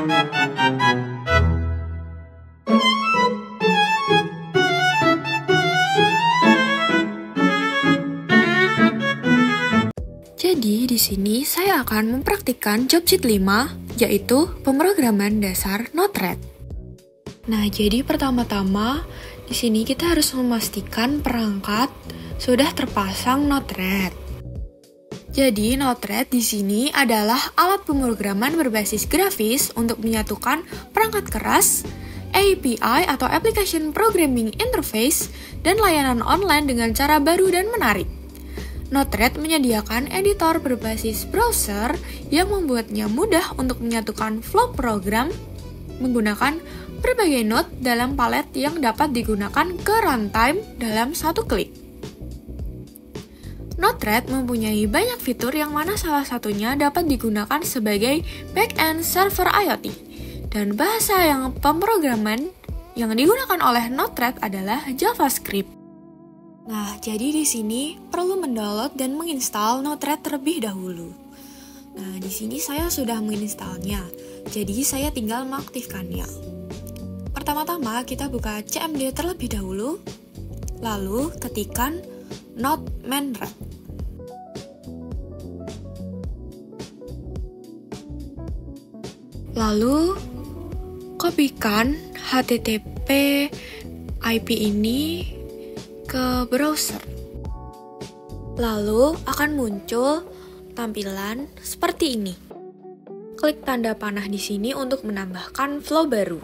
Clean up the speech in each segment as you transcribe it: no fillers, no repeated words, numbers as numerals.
Jadi di sini saya akan mempraktikkan job sheet 5, yaitu pemrograman dasar Node-RED. Nah, jadi pertama-tama di sini kita harus memastikan perangkat sudah terpasang Node-RED. Jadi Node-RED di sini adalah alat pemrograman berbasis grafis untuk menyatukan perangkat keras, API atau Application Programming Interface, dan layanan online dengan cara baru dan menarik. Node-RED menyediakan editor berbasis browser yang membuatnya mudah untuk menyatukan flow program menggunakan berbagai node dalam palet yang dapat digunakan ke runtime dalam satu klik. Node-RED mempunyai banyak fitur yang mana salah satunya dapat digunakan sebagai back-end server IoT. Dan bahasa yang pemrograman yang digunakan oleh Node-RED adalah JavaScript. Nah, jadi di sini perlu mendownload dan menginstal Node-RED terlebih dahulu. Nah, di sini saya sudah menginstalnya, jadi saya tinggal mengaktifkannya. Pertama-tama kita buka CMD terlebih dahulu, lalu ketikkan node mainRED. Lalu kopikan HTTP IP ini ke browser. Lalu akan muncul tampilan seperti ini. Klik tanda panah di sini untuk menambahkan flow baru.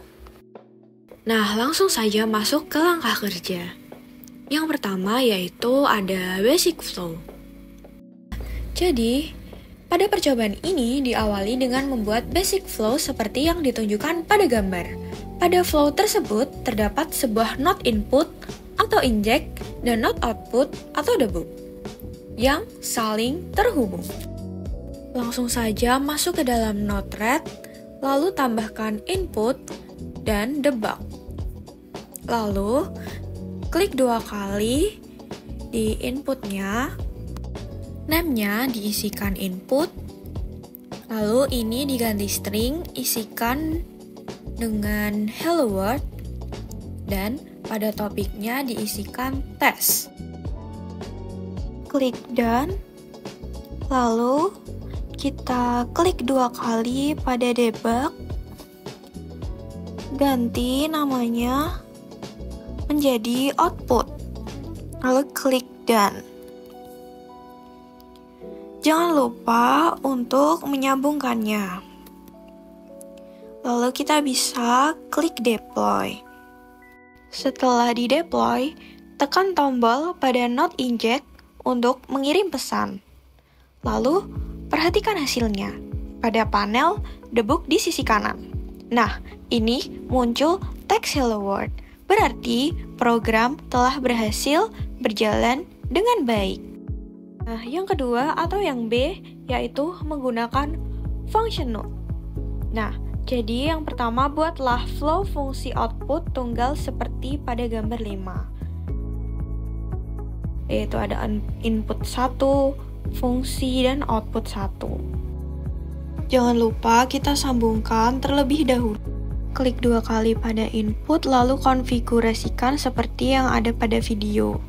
Nah, langsung saja masuk ke langkah kerja. Yang pertama yaitu ada basic flow. Jadi, pada percobaan ini diawali dengan membuat basic flow seperti yang ditunjukkan pada gambar. Pada flow tersebut terdapat sebuah node input atau inject dan node output atau debug yang saling terhubung. Langsung saja masuk ke dalam Node-RED, lalu tambahkan input dan debug. Lalu klik 2 kali di inputnya, name-nya diisikan input, lalu ini diganti string, isikan dengan hello world, dan pada topiknya diisikan tes. Klik done, lalu kita klik 2 kali pada debug, ganti namanya menjadi output, lalu klik done. Jangan lupa untuk menyambungkannya. Lalu kita bisa klik deploy. Setelah di-deploy, tekan tombol pada node inject untuk mengirim pesan. Lalu, perhatikan hasilnya pada panel debug di sisi kanan. Nah, ini muncul teks hello world. Berarti program telah berhasil berjalan dengan baik. Nah, yang kedua atau yang B yaitu menggunakan function node. Nah, jadi yang pertama buatlah flow fungsi output tunggal seperti pada gambar 5. Yaitu ada input 1, fungsi, dan output 1. Jangan lupa kita sambungkan terlebih dahulu. Klik 2 kali pada input lalu konfigurasikan seperti yang ada pada video.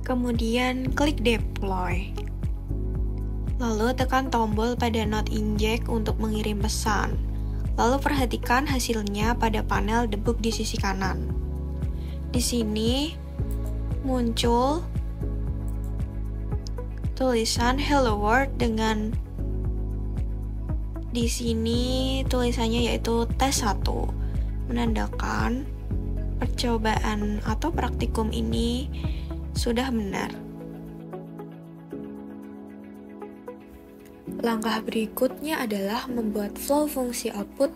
Kemudian klik deploy. Lalu tekan tombol pada node inject untuk mengirim pesan. Lalu perhatikan hasilnya pada panel debug di sisi kanan. Di sini muncul tulisan hello world dengan di sini tulisannya yaitu tes 1, menandakan percobaan atau praktikum ini sudah benar. Langkah berikutnya adalah membuat flow fungsi output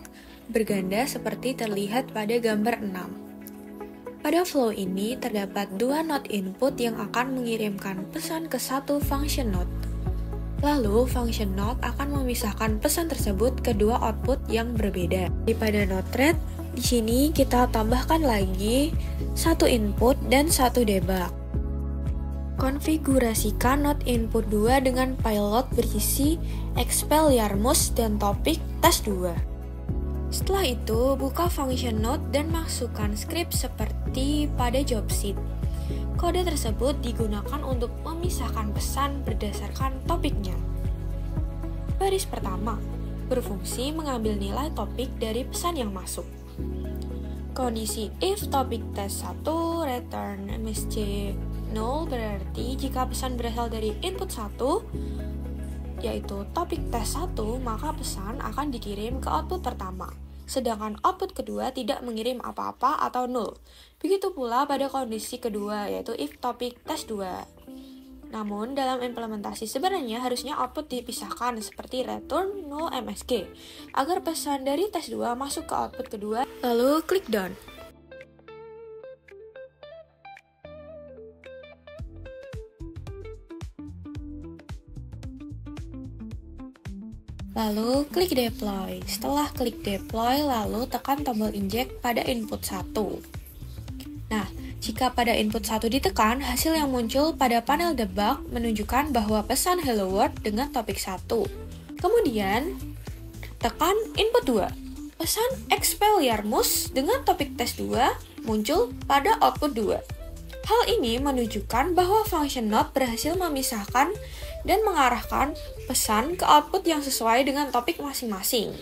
berganda seperti terlihat pada gambar 6. Pada flow ini terdapat 2 node input yang akan mengirimkan pesan ke satu function node. Lalu function node akan memisahkan pesan tersebut ke 2 output yang berbeda. Pada Node-RED, Di sini kita tambahkan lagi satu input dan satu debug. Konfigurasikan node input 2 dengan payload berisi Expelliarmus dan topik tes 2. Setelah itu, buka function node dan masukkan script seperti pada job sheet. Kode tersebut digunakan untuk memisahkan pesan berdasarkan topiknya. Baris pertama berfungsi mengambil nilai topik dari pesan yang masuk. Kondisi if topik tes 1 return msg 0 berarti jika pesan berasal dari input 1, yaitu topik tes 1, maka pesan akan dikirim ke output pertama, sedangkan output kedua tidak mengirim apa-apa atau null. Begitu pula pada kondisi kedua, yaitu if topik tes 2. Namun, dalam implementasi sebenarnya harusnya output dipisahkan seperti return null msg, agar pesan dari tes 2 masuk ke output kedua, lalu klik done. Lalu klik deploy. Setelah klik deploy, lalu tekan tombol inject pada input 1. Nah, jika pada input 1 ditekan, hasil yang muncul pada panel debug menunjukkan bahwa pesan hello world dengan topik 1. Kemudian, tekan input 2. Pesan Expelliarmus dengan topik tes 2 muncul pada output 2. Hal ini menunjukkan bahwa function node berhasil memisahkan dan mengarahkan pesan ke output yang sesuai dengan topik masing-masing.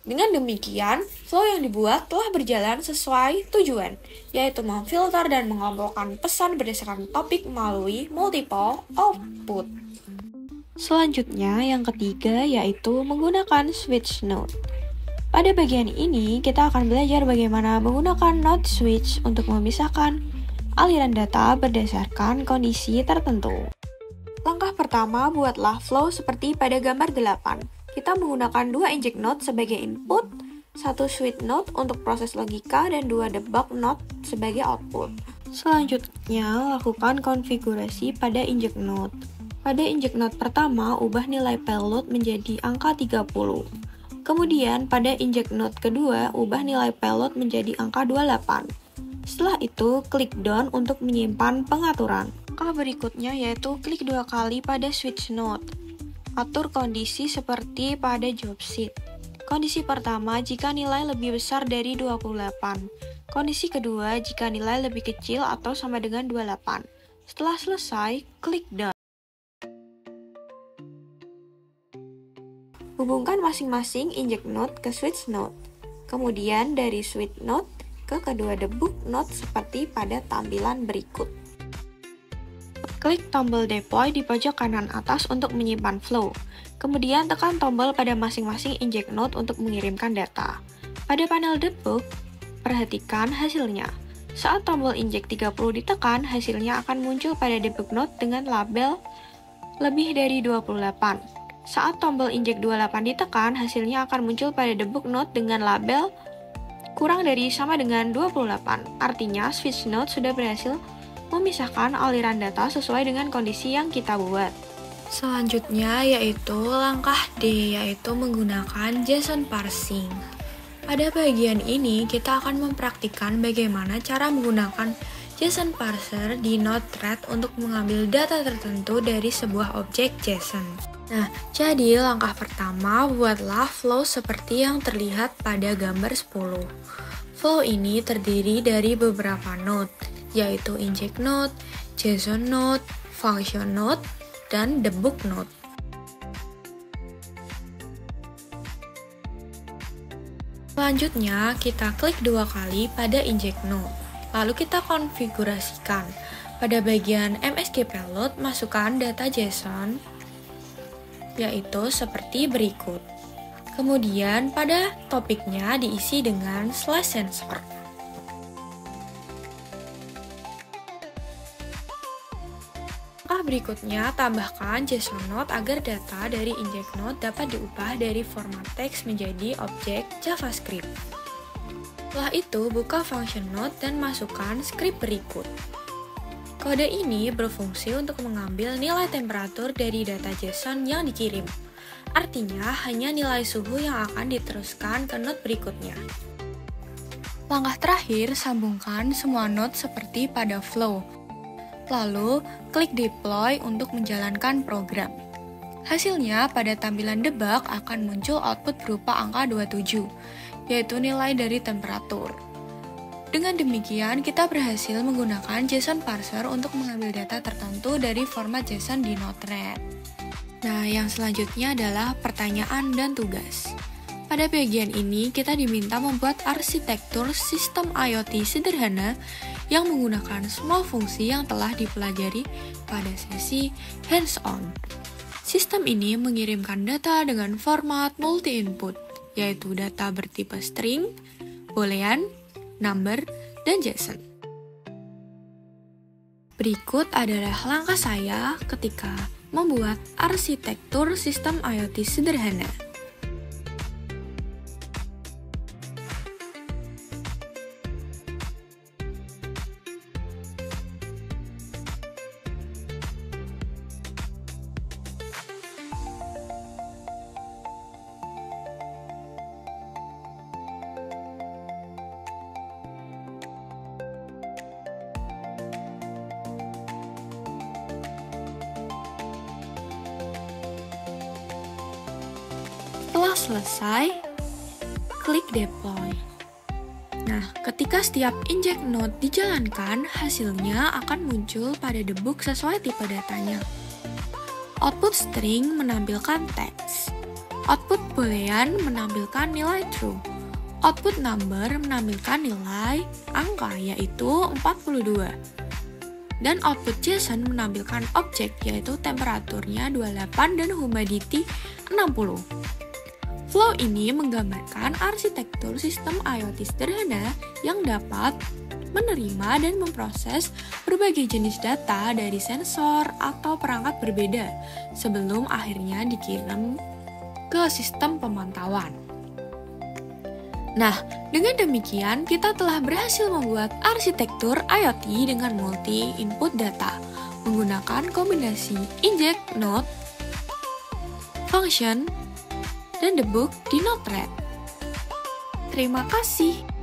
Dengan demikian, flow yang dibuat telah berjalan sesuai tujuan, yaitu memfilter dan mengelompokkan pesan berdasarkan topik melalui multiple output. Selanjutnya, yang ketiga yaitu menggunakan switch node. Pada bagian ini, kita akan belajar bagaimana menggunakan node switch untuk memisahkan aliran data berdasarkan kondisi tertentu. Langkah pertama, buatlah flow seperti pada gambar 8. Kita menggunakan 2 inject node sebagai input, 1 switch node untuk proses logika, dan 2 debug node sebagai output. Selanjutnya, lakukan konfigurasi pada inject node. Pada inject node pertama, ubah nilai payload menjadi angka 30. Kemudian, pada inject node kedua, ubah nilai payload menjadi angka 28. Setelah itu, klik done untuk menyimpan pengaturan. Langkah berikutnya yaitu klik 2 kali pada switch node. Atur kondisi seperti pada job sheet. Kondisi pertama jika nilai lebih besar dari 28. Kondisi kedua jika nilai lebih kecil atau sama dengan 28. Setelah selesai, klik done. Hubungkan masing-masing inject node ke switch node. Kemudian dari switch node ke kedua debug node seperti pada tampilan berikut. Klik tombol deploy di pojok kanan atas untuk menyimpan flow. Kemudian tekan tombol pada masing-masing inject node untuk mengirimkan data. Pada panel debug, perhatikan hasilnya. Saat tombol inject 30 ditekan, hasilnya akan muncul pada debug node dengan label lebih dari 28. Saat tombol inject 28 ditekan, hasilnya akan muncul pada debug node dengan label kurang dari sama dengan 28. Artinya, switch node sudah berhasil memisahkan aliran data sesuai dengan kondisi yang kita buat. Selanjutnya yaitu langkah D, yaitu menggunakan JSON parsing. Pada bagian ini, kita akan mempraktikkan bagaimana cara menggunakan JSON parser di Node-RED untuk mengambil data tertentu dari sebuah objek JSON. Nah, jadi langkah pertama, buatlah flow seperti yang terlihat pada gambar 10. Flow ini terdiri dari beberapa node, yaitu inject node, JSON node, function node, dan debug node. Selanjutnya, kita klik 2 kali pada inject node. Lalu kita konfigurasikan. Pada bagian MSG payload, masukkan data JSON, yaitu seperti berikut. Kemudian, pada topiknya diisi dengan /sensor. Langkah berikutnya, tambahkan JSON node agar data dari inject node dapat diubah dari format teks menjadi objek JavaScript. Setelah itu, buka function node dan masukkan script berikut. Kode ini berfungsi untuk mengambil nilai temperatur dari data JSON yang dikirim. Artinya, hanya nilai suhu yang akan diteruskan ke node berikutnya. Langkah terakhir, sambungkan semua node seperti pada flow. Lalu, klik deploy untuk menjalankan program. Hasilnya, pada tampilan debug akan muncul output berupa angka 27, yaitu nilai dari temperatur. Dengan demikian, kita berhasil menggunakan JSON parser untuk mengambil data tertentu dari format JSON di Node-RED. Nah, yang selanjutnya adalah pertanyaan dan tugas. Pada bagian ini, kita diminta membuat arsitektur sistem IoT sederhana yang menggunakan semua fungsi yang telah dipelajari pada sesi hands-on. Sistem ini mengirimkan data dengan format multi-input, yaitu data bertipe string, boolean, number, dan JSON. Berikut adalah langkah saya ketika membuat arsitektur sistem IoT sederhana. Setelah selesai, klik deploy. Nah, ketika setiap inject node dijalankan, hasilnya akan muncul pada debug sesuai tipe datanya. Output string menampilkan teks. Output boolean menampilkan nilai true. Output number menampilkan nilai angka, yaitu 42. Dan output JSON menampilkan objek, yaitu temperaturnya 28 dan humidity 60. Flow ini menggambarkan arsitektur sistem IoT sederhana yang dapat menerima dan memproses berbagai jenis data dari sensor atau perangkat berbeda sebelum akhirnya dikirim ke sistem pemantauan. Nah, dengan demikian kita telah berhasil membuat arsitektur IoT dengan multi-input data menggunakan kombinasi inject node, function, dan debug di Node-RED. Terima kasih.